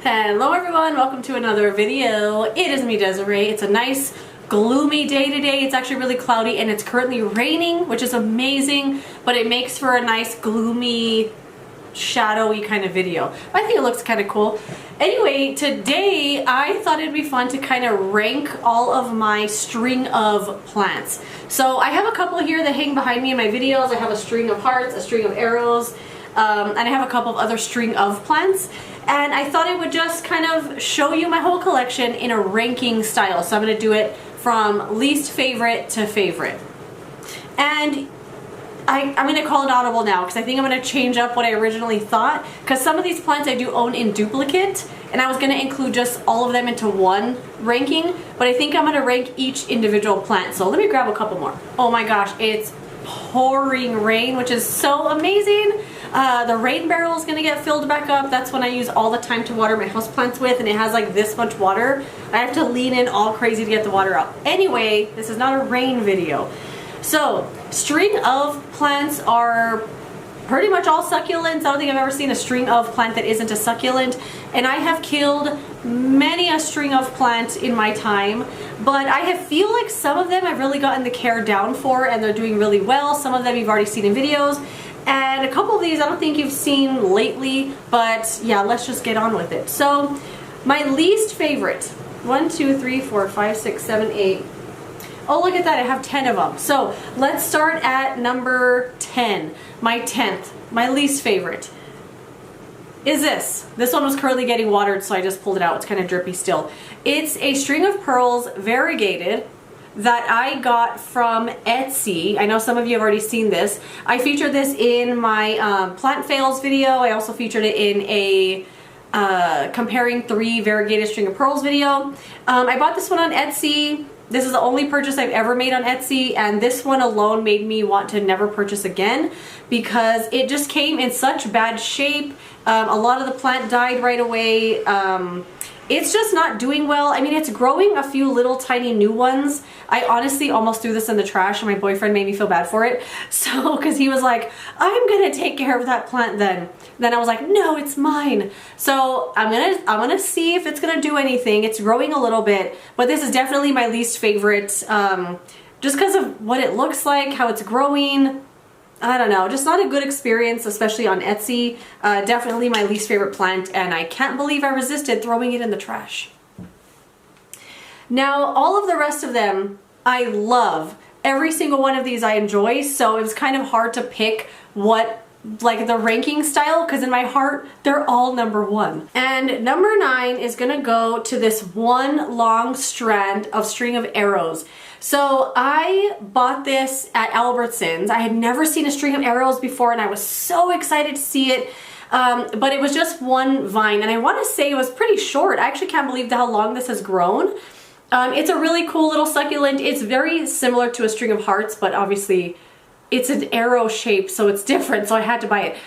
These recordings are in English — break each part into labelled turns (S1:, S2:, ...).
S1: Hello everyone, welcome to another video. It is me, Desiree. It's a nice gloomy day today. It's actually really cloudy and it's currently raining, which is amazing, but it makes for a nice gloomy, shadowy kind of video. I think it looks kind of cool. Anyway, today I thought it'd be fun to kind of rank all of my string of plants. So I have a couple here that hang behind me in my videos. I have a string of hearts, a string of arrows, and I have a couple of other string of plants. And I thought I would just kind of show you my whole collection in a ranking style. So I'm going to do it from least favorite to favorite. And I'm going to call it audible now because I think I'm going to change up what I originally thought. Because some of these plants I do own in duplicate. And I was going to include just all of them into one ranking. But I think I'm going to rank each individual plant. So let me grab a couple more. Oh my gosh, it's pouring rain, which is so amazing. The rain barrel is going to get filled back up. That's when I use all the time to water my houseplants with, and it has like this much water. I have to lean in all crazy to get the water out. Anyway, this is not a rain video. So, string of plants are pretty much all succulents. I don't think I've ever seen a string of plant that isn't a succulent. And I have killed many a string of plant in my time, but I feel like some of them I've really gotten the care down for and they're doing really well. Some of them you've already seen in videos. And a couple of these I don't think you've seen lately, but yeah, let's just get on with it. So, my least favorite, 1, 2, 3, 4, 5, 6, 7, 8. Oh, look at that, I have 10 of them. So, let's start at number 10. My 10th, my least favorite, is this. This one was currently getting watered, so I just pulled it out. It's kind of drippy still. It's a string of pearls, variegated, that I got from Etsy. I know some of you have already seen this. I featured this in my plant fails video. I also featured it in a comparing 3 variegated string of pearls video. I bought this one on Etsy. This is the only purchase I've ever made on Etsy, and this one alone made me want to never purchase again because it just came in such bad shape. A lot of the plant died right away. It's just not doing well. I mean, it's growing a few little tiny new ones. I honestly almost threw this in the trash and my boyfriend made me feel bad for it. So, because he was like, I'm gonna take care of that plant then. Then I was like, no, it's mine. So I'm gonna see if it's gonna do anything. It's growing a little bit, but this is definitely my least favorite, just because of what it looks like, how it's growing. I don't know, just not a good experience, especially on Etsy. Definitely my least favorite plant, and I can't believe I resisted throwing it in the trash. Now, all of the rest of them, I love. Every single one of these I enjoy, so it was kind of hard to pick what, like the ranking style, because in my heart, they're all number 1. And number 9 is gonna go to this one long strand of string of arrows. So I bought this at Albertsons. I had never seen a string of arrows before and I was so excited to see it. But it was just one vine and I want to say it was pretty short. I actually can't believe how long this has grown. It's a really cool little succulent. It's very similar to a string of hearts, but obviously it's an arrow shape, so it's different, so I had to buy it.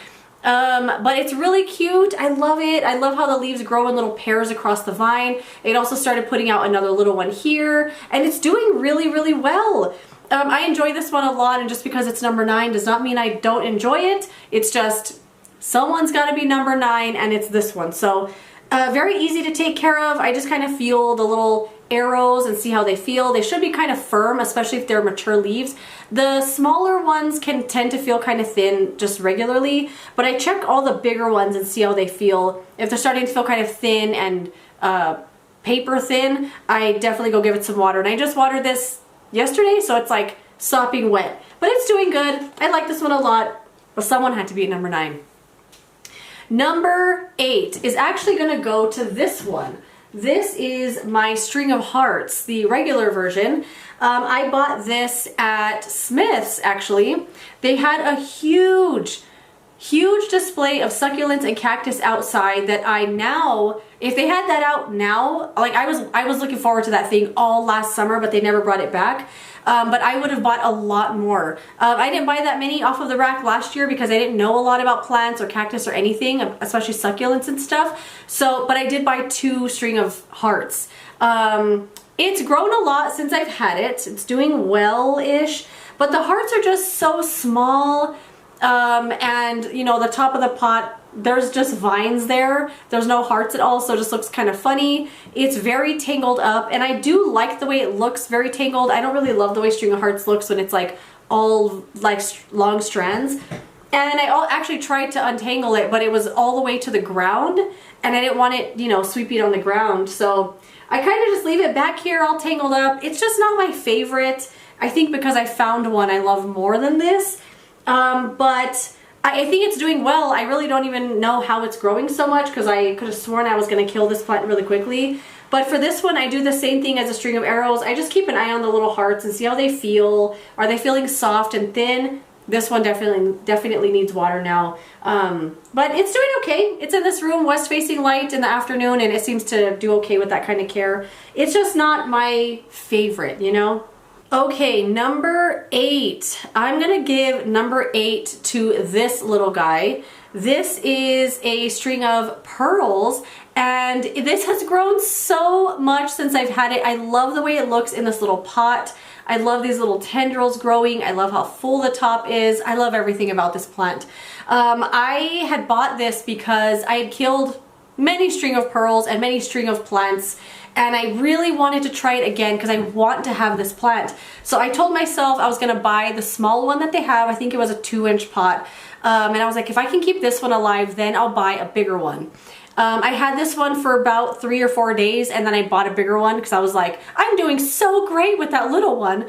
S1: But it's really cute. I love it. I love how the leaves grow in little pairs across the vine. It also started putting out another little one here, and it's doing really, really well. I enjoy this one a lot, and just because it's number 9 does not mean I don't enjoy it. It's just someone's got to be number 9, and it's this one. So very easy to take care of. I just kind of feel the little arrows and see how they feel. They should be kind of firm, especially if they're mature leaves. The smaller ones can tend to feel kind of thin just regularly, but I check all the bigger ones and see how they feel. If they're starting to feel kind of thin and paper thin, I definitely go give it some water. And I just watered this yesterday, so it's like sopping wet. But it's doing good. I like this one a lot, but someone had to be at number 9. Number 8 is actually going to go to this one. This is my string of hearts, the regular version. I bought this at Smith's, actually. They had a huge display of succulents and cactus outside that I now, if they had that out now, like I was looking forward to that thing all last summer, but they never brought it back. But I would have bought a lot more. I didn't buy that many off of the rack last year because I didn't know a lot about plants or cactus or anything, especially succulents and stuff. So, but I did buy 2 string of hearts. It's grown a lot since I've had it. It's doing well-ish, but the hearts are just so small. And you know, the top of the pot there's just vines there. There's no hearts at all, so it just looks kind of funny. It's very tangled up, and I do like the way it looks very tangled. I don't really love the way string of hearts looks when it's like all like long strands. And I actually tried to untangle it, but it was all the way to the ground, and I didn't want it, you know, sweeping on the ground. So I kind of just leave it back here all tangled up. It's just not my favorite. I think because I found one I love more than this. But I think it's doing well. I really don't even know how it's growing so much because I could have sworn I was going to kill this plant really quickly. But for this one, I do the same thing as a string of arrows. I just keep an eye on the little hearts and see how they feel. Are they feeling soft and thin? This one definitely needs water now. But it's doing okay. It's in this room, west facing light in the afternoon, and it seems to do okay with that kind of care. It's just not my favorite, you know? Okay, number 8. I'm gonna give number 8 to this little guy. This is a string of pearls, and this has grown so much since I've had it. I love the way it looks in this little pot. I love these little tendrils growing. I love how full the top is. I love everything about this plant. I had bought this because I had killed many string of pearls and many string of plants, and I really wanted to try it again because I want to have this plant. So I told myself I was gonna buy the small one that they have. I think it was a 2-inch pot. And I was like, if I can keep this one alive, then I'll buy a bigger one. I had this one for about 3 or 4 days, and then I bought a bigger one because I was like, I'm doing so great with that little one.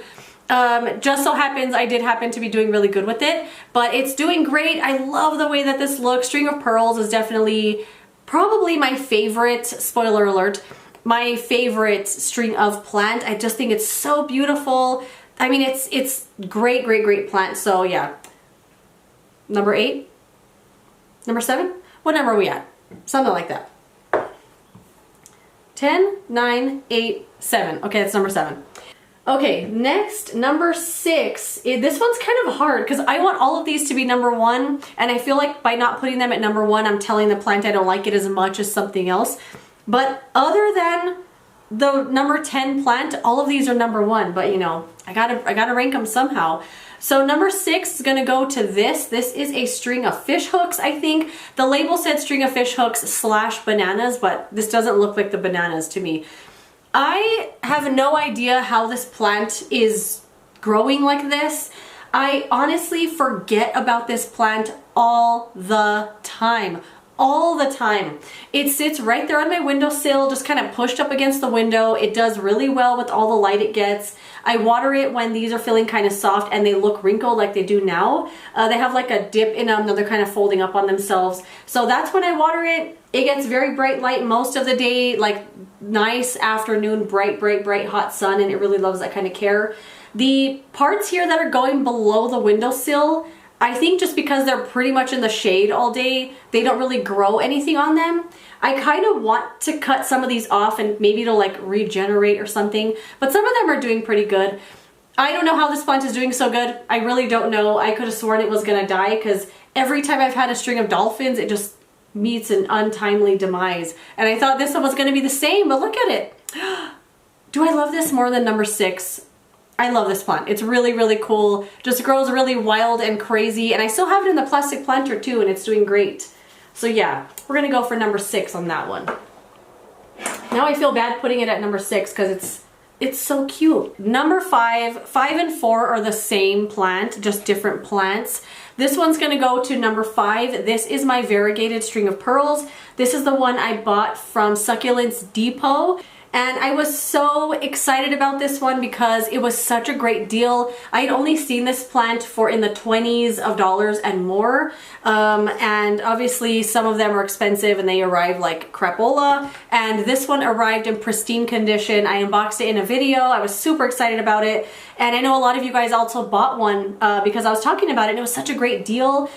S1: Just so happens I did happen to be doing really good with it, but it's doing great. I love the way that this looks. String of pearls is definitely probably my favorite, spoiler alert, my favorite string of plant. I just think it's so beautiful. I mean, it's great, great, great plant. So yeah, number 8, number 7, what number are we at? Something like that. 10, 9, 8, 7. Okay, that's number 7. Okay, next, number 6. This one's kind of hard because I want all of these to be number 1, and I feel like by not putting them at number 1, I'm telling the plant I don't like it as much as something else. But other than the number 10 plant, all of these are number 1, but you know, I gotta rank them somehow. So number 6 is gonna go to this. This is a string of fish hooks, I think. The label said string of fish hooks / bananas, but this doesn't look like the bananas to me. I have no idea how this plant is growing like this. I honestly forget about this plant all the time. All the time. It sits right there on my windowsill, just kind of pushed up against the window. It does really well with all the light it gets. I water it when these are feeling kind of soft and they look wrinkled like they do now. They have like a dip in them that they're kind of folding up on themselves. So that's when I water it. It gets very bright light most of the day, like nice afternoon, bright, bright, bright hot sun, and it really loves that kind of care. The parts here that are going below the windowsill, I think just because they're pretty much in the shade all day, they don't really grow anything on them. I kind of want to cut some of these off and maybe it'll like regenerate or something, but some of them are doing pretty good. I don't know how this plant is doing so good. I really don't know. I could have sworn it was gonna die because every time I've had a string of dolphins, it just meets an untimely demise. And I thought this one was gonna be the same, but look at it. Do I love this more than number 6? I love this plant. It's really, really cool. Just grows really wild and crazy. And I still have it in the plastic planter too, and it's doing great. So yeah, we're gonna go for number 6 on that one. Now I feel bad putting it at number 6 because it's so cute. Number 5 and 4 are the same plant, just different plants. This one's gonna go to number 5. This is my variegated string of pearls. This is the one I bought from Succulents Depot. And I was so excited about this one because it was such a great deal. I had only seen this plant for in the 20s of dollars and more. And obviously some of them are expensive and they arrive like crapola. And this one arrived in pristine condition. I unboxed it in a video. I was super excited about it. And I know a lot of you guys also bought one because I was talking about it and it was such a great deal.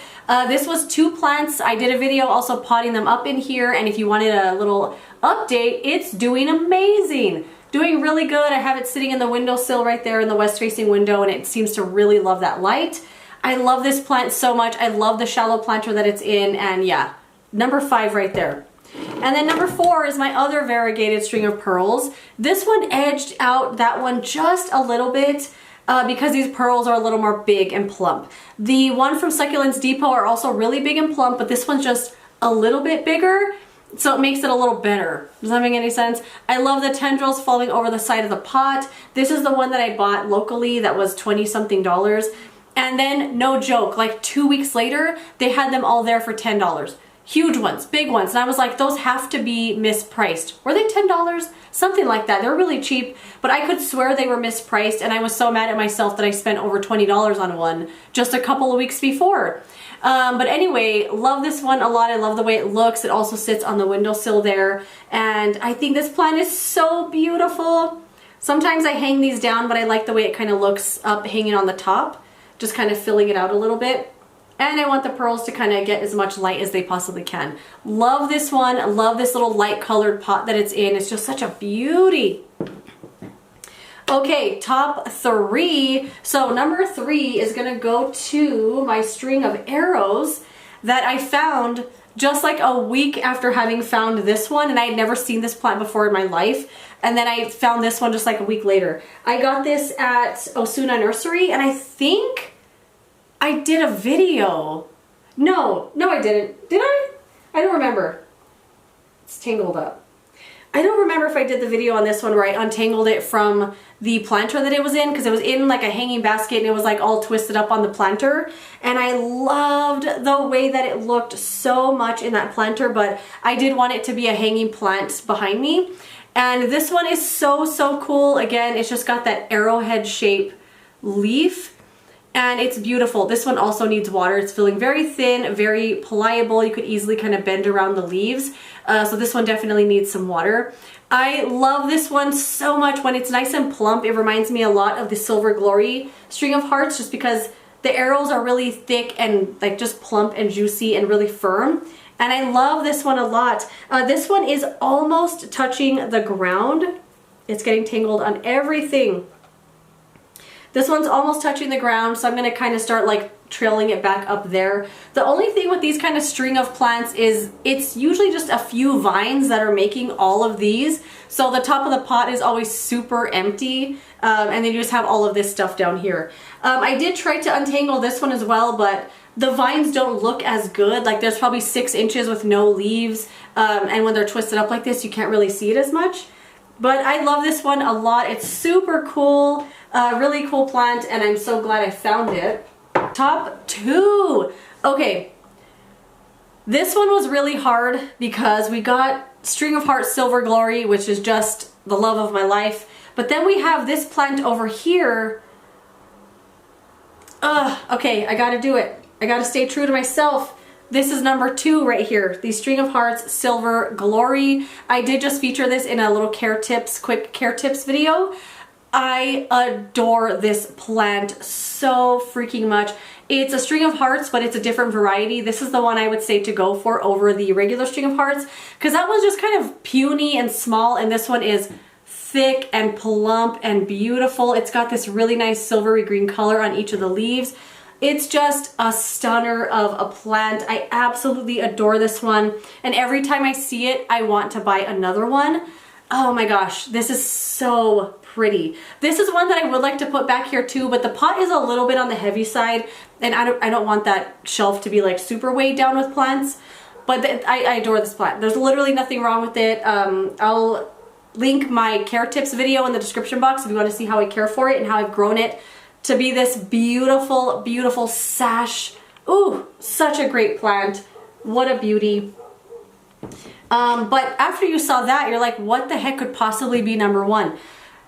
S1: This was 2 plants. I did a video also potting them up in here, and if you wanted a little update, it's doing amazing. Doing really good. I have it sitting in the windowsill right there in the west facing window, and it seems to really love that light. I love this plant so much. I love the shallow planter that it's in, and yeah, number 5 right there. And then number 4 is my other variegated string of pearls. This one edged out that one just a little bit. Because these pearls are a little more big and plump. The one from Succulents Depot are also really big and plump, but this one's just a little bit bigger, so it makes it a little better. Does that make any sense? I love the tendrils falling over the side of the pot. This is the one that I bought locally that was 20-something dollars. And then, no joke, like 2 weeks later, they had them all there for $10. Huge ones, big ones. And I was like, those have to be mispriced. Were they $10? Something like that. They were really cheap, but I could swear they were mispriced, and I was so mad at myself that I spent over $20 on one just a couple of weeks before. But anyway, love this one a lot. I love the way it looks. It also sits on the windowsill there, and I think this plant is so beautiful. Sometimes I hang these down, but I like the way it kind of looks up hanging on the top, just kind of filling it out a little bit. And I want the pearls to kind of get as much light as they possibly can. Love this one. Love this little light colored pot that it's in. It's just such a beauty. Okay, top 3. So number 3 is gonna go to my string of arrows that I found just like a week after having found this one, and I had never seen this plant before in my life. And then I found this one just like a week later. I got this at Osuna Nursery, and I think I did a video. No, I didn't. Did I? I don't remember. It's tangled up. I don't remember if I did the video on this one where I untangled it from the planter that it was in, because it was in like a hanging basket and it was like all twisted up on the planter. And I loved the way that it looked so much in that planter, but I did want it to be a hanging plant behind me. And this one is so cool. Again, it's just got that arrowhead shape leaf. And it's beautiful. This one also needs water. It's feeling very thin, very pliable. You could easily kind of bend around the leaves. So this one definitely needs some water. I love this one so much. When it's nice and plump, it reminds me a lot of the Silver Glory string of hearts, just because the arrows are really thick and like just plump and juicy and really firm. And I love this one a lot. This one is almost touching the ground. It's getting tangled on everything. This one's almost touching the ground, so I'm going to kind of start like trailing it back up there. The only thing with these kind of string of plants is it's usually just a few vines that are making all of these. So the top of the pot is always super empty, and then you just have all of this stuff down here. I did try to untangle this one as well, but the vines don't look as good. Like there's probably 6 inches with no leaves, and when they're twisted up like this, you can't really see it as much. But I love this one a lot. It's super cool, really cool plant, and I'm so glad I found it. Top 2. Okay, this one was really hard because we got String of Hearts Silver Glory, which is just the love of my life. But then we have this plant over here. Okay, I gotta do it. I gotta stay true to myself. This is number 2 right here, the String of Hearts Silver Glory. I did just feature this in a little quick care tips video. I adore this plant so freaking much. It's a String of Hearts, but it's a different variety. This is the one I would say to go for over the regular String of Hearts, because that one's just kind of puny and small, and this one is thick and plump and beautiful. It's got this really nice silvery green color on each of the leaves. It's just a stunner of a plant. I absolutely adore this one, and every time I see it, I want to buy another one. Oh my gosh, this is so pretty. This is one that I would like to put back here too, but the pot is a little bit on the heavy side, and I don't want that shelf to be like super weighed down with plants, but I adore this plant. There's literally nothing wrong with it. I'll link my care tips video in the description box if you want to see how I care for it and how I've grown it to be this beautiful, beautiful sash. Ooh, such a great plant. What a beauty. But after you saw that, you're like, what the heck could possibly be number 1?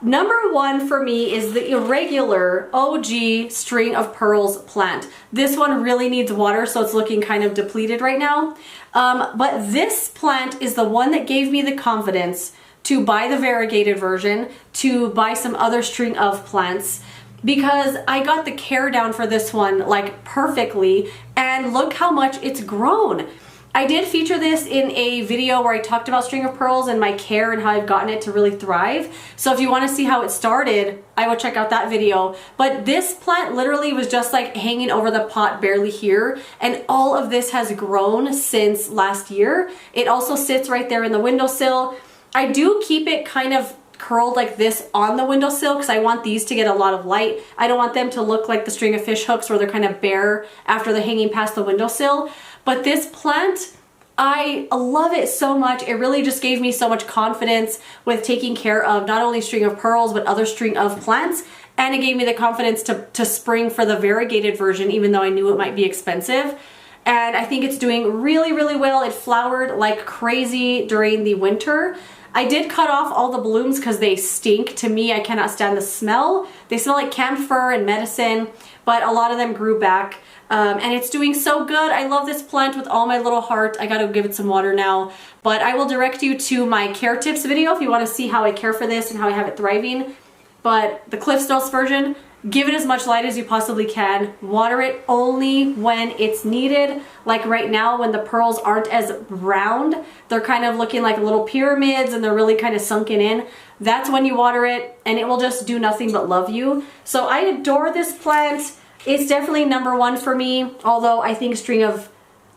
S1: Number 1 for me is the irregular OG String of Pearls plant. This one really needs water, so it's looking kind of depleted right now. But this plant is the one that gave me the confidence to buy the variegated version, to buy some other string of plants, because I got the care down for this one like perfectly, and look how much it's grown. I did feature this in a video where I talked about String of Pearls and my care and how I've gotten it to really thrive. So if you want to see how it started, I would check out that video. But this plant literally was just like hanging over the pot barely here, and all of this has grown since last year. It also sits right there in the windowsill. I do keep it kind of curled like this on the windowsill because I want these to get a lot of light. I don't want them to look like the string of fish hooks where they're kind of bare after they're hanging past the windowsill. But this plant I love it so much. It really just gave me so much confidence with taking care of not only string of pearls, but other string of plants. And it gave me the confidence to spring for the variegated version, even though I knew it might be expensive. And I think it's doing really, really well. It flowered like crazy during the winter. I did cut off all the blooms because they stink. To me, I cannot stand the smell. They smell like camphor and medicine, but a lot of them grew back. And it's doing so good. I love this plant with all my little heart. I gotta give it some water now. But I will direct you to my care tips video if you wanna see how I care for this and how I have it thriving. But the Cliff Notes version, give it as much light as you possibly can. Water it only when it's needed. Like right now when the pearls aren't as round, they're kind of looking like little pyramids and they're really kind of sunken in. That's when you water it and it will just do nothing but love you. So I adore this plant. It's definitely #1 for me, although I think String of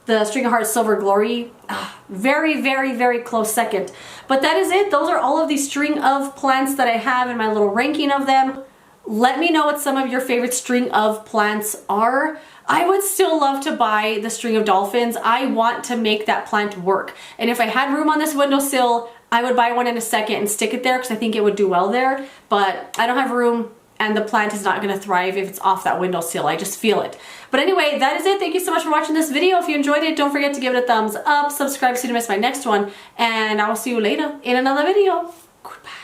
S1: Hearts Silver Glory, very, very, very close second. But that is it. Those are all of the string of plants that I have in my little ranking of them. Let me know what some of your favorite string of plants are. I would still love to buy the string of dolphins. I want to make that plant work. And if I had room on this windowsill, I would buy one in a second and stick it there because I think it would do well there. But I don't have room. And the plant is not going to thrive if it's off that windowsill. I just feel it. But anyway, that is it. Thank you so much for watching this video. If you enjoyed it, don't forget to give it a thumbs up, subscribe so you don't miss my next one, and I will see you later in another video. Goodbye.